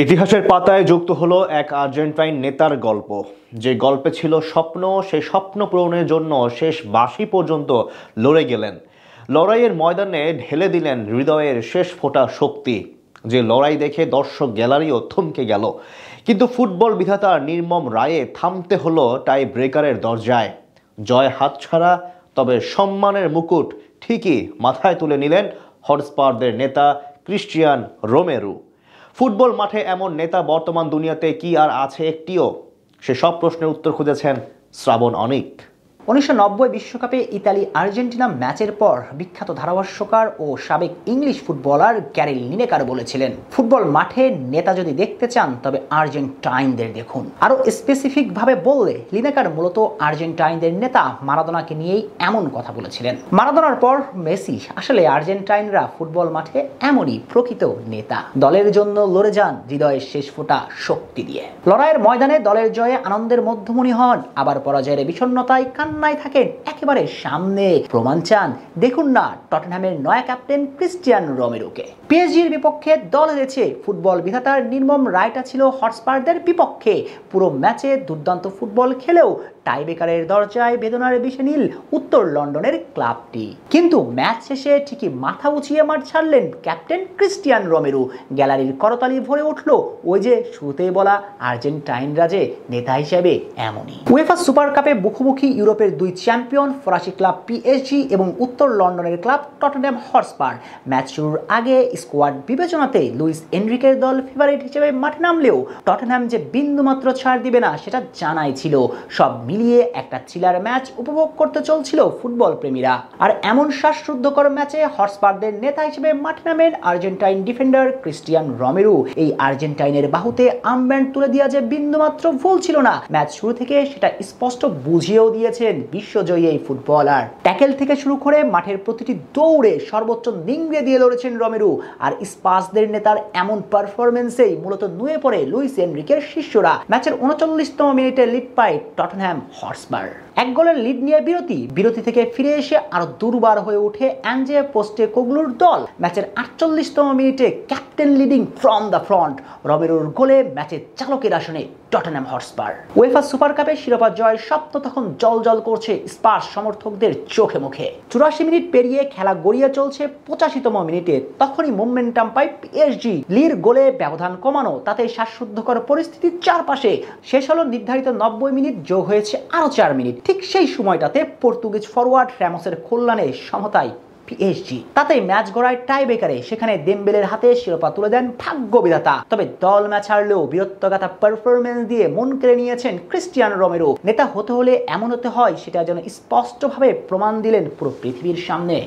ইতিহাসের পাতায় যুক্ত হলো এক আর্জেন্টাইন নেতার গল্প। যে গল্পে ছিল স্বপ্ন, সেই স্বপ্ন পূরণের জন্য শেষ বাঁশি পর্যন্ত লড়ে গেলেন। লড়াইয়ের ময়দানে ঢেলে দিলেন হৃদয়ের শেষ ফোঁটা শক্তি। যে লড়াই দেখে দর্শক গ্যালারিও থমকে গেল। কিন্তু ফুটবল বিধাতার নির্মম রায়ে থামতে হলো টাই ব্রেকারের দরজায়। জয় হাতছাড়া, তবে সম্মানের মুকুট ঠিকই মাথায় তুলে নিলেন হটস্পারদের নেতা ক্রিস্টিয়ান রোমেরো। ফুটবল মাঠে এমন নেতা বর্তমান দুনিয়াতে কি আর আছে একটিও? সে সব প্রশ্নের উত্তর খুঁজেছেন শ্রাবণ অনিক। 1990 বিশ্বকাপে ইতালি আর্জেন্টিনা ম্যাচের পর বিখ্যাত ধারাভাষ্যকার ও সাবেক ইংলিশ ফুটবলার গ্যারি লিনেকার বলেছিলেন, ফুটবল মাঠে নেতা যদি দেখতে চান তবে আর্জেন্টাইনদের দেখুন। আরও স্পেসিফিকভাবে বললে লিনেকার মূলত আর্জেন্টাইনদের নেতা মারাদোনাকে নিয়েই এমন কথা বলেছিলেন। মারাদোনার পর মেসি, আসলে আর্জেন্টাইনরা ফুটবল মাঠে এমনই প্রকৃত নেতা। দলের জন্য লড়ে যান হৃদয়ের শেষ ফোঁটা শক্তি দিয়ে। লড়াইয়ের ময়দানে দলের জয়ে আনন্দের মধ্যমণি হন, আবার পরাজয়ের বিষণ্ণতায় কান্নায় থাকেন একেবারে সামনে। প্রমাণ চান? দেখুন না টটেনহ্যামের নয়া ক্যাপ্টেন ক্রিস্টিয়ান রোমেরোকে। পিএসজির বিপক্ষে দল হেরেছে, ফুটবল বিধাতার নির্মম রায়টা ছিল হটস্পারদের বিপক্ষে। পুরো ম্যাচে দুর্দান্ত ফুটবল খেলেও টাইব্রেকারের দরজায় বেদনার বিষে নীল উত্তর লন্ডনের ক্লাবটি। কিন্তু ম্যাচ শেষে ঠিকই মাথা উঁচিয়ে মাঠ ছাড়লেন ক্যাপ্টেন ক্রিস্টিয়ান রোমেরো। গ্যালারির করতালি ভরে উঠল ওই যে শুরুতেই বলা আর্জেন্টাইনরা যে নেতা হিসেবে এমনই। উয়েফা সুপার কাপে মুখোমুখি ইউরোপের দুই চ্যাম্পিয়ন ফরাসি ক্লাব পিএসজি এবং উত্তর লন্ডনের ক্লাব টটেনহ্যাম হটস্পার। ম্যাচ শুরুর আগে স্কোয়াড বিবেচনাতে লুইস এনরিকের দল ফেভারিট হিসেবে মাঠে নামলেও টটেনহ্যাম যে বিন্দুমাত্র ছাড় দিবে না সেটা জানাই ছিল। সব মিলিয়ে একটা থ্রিলার ম্যাচ উপভোগ করতে চলছিল ফুটবল প্রেমীরা। আর এমন শ্বাসরুদ্ধকর ম্যাচে হটস্পারদের নেতা হিসেবে মাঠে নামেন আর্জেন্টাইন ডিফেন্ডার ক্রিস্টিয়ান রোমেরো। এই আর্জেন্টাইনের বাহুতে আর্মব্যান্ড তুলে দেওয়া যে বিন্দুমাত্র ভুল ছিল না, ম্যাচ শুরু থেকে সেটা স্পষ্ট বুঝিয়েও দিয়েছেন বিশ্বজয়ী এই ফুটবলার। ট্যাকেল থেকে শুরু করে মাঠের প্রতিটি দৌড়ে সর্বোচ্চ নিংড়ে দিয়ে লড়েছেন রোমেরো। আর স্পাসদের নেতার এমন পারফরমেন্সেই মূলত নুয়ে পড়ে লুইস এনরিকের শিষ্যরা। ম্যাচের 39তম মিনিটে লিড পায় টটেনহ্যাম হটস্পার। এক গোলের লিড নিয়ে বিরতি থেকে ফিরে এসে আরো দুর্বার হয়ে ওঠে অ্যাঞ্জে পোস্টেকোগ্লুর দল। ম্যাচের 48তম মিনিটে captain leading from the front রোমেরোর গোলে ম্যাচের চালকের আসনে টটেনহ্যাম হটস্পার। উয়েফা সুপার কাপে শিরোপা জয়ের স্বপ্ন তখন জল করছে স্পার্স সমর্থকদের চোখে মুখে। 84 মিনিট পেরিয়ে খেলা গড়িয়ে চলছে 85তম মিনিটে। তখনই মোমেন্টাম পায় পিএসজি। লির গোলে ব্যবধান কমানো, তাতে শ্বাসরুদ্ধকর পরিস্থিতির চারপাশে। শেষ হলো নির্ধারিত 90 মিনিট, যোগ হয়েছে আরো 4 মিনিট। ঠিক সেই সময়টাতে পর্তুগিজ ফরওয়ার্ড রামোসের কল্যাণে সমতায় পিএসজি। তাতেই ম্যাচ গড়ায় টাই ব্রেকারে। সেখানে দেমবেলের হাতে শিরোপা তুলে দেন ভাগ্য বিধাতা। তবে দল ম্যাচ হারলেও বীরত্বগাথা পারফরমেন্স দিয়ে মন কেড়ে নিয়েছেন ক্রিস্টিয়ান রোমেরো। নেতা হতে হলে এমন হতে হয়, সেটা যেন স্পষ্টভাবে প্রমাণ দিলেন পুরো পৃথিবীর সামনে।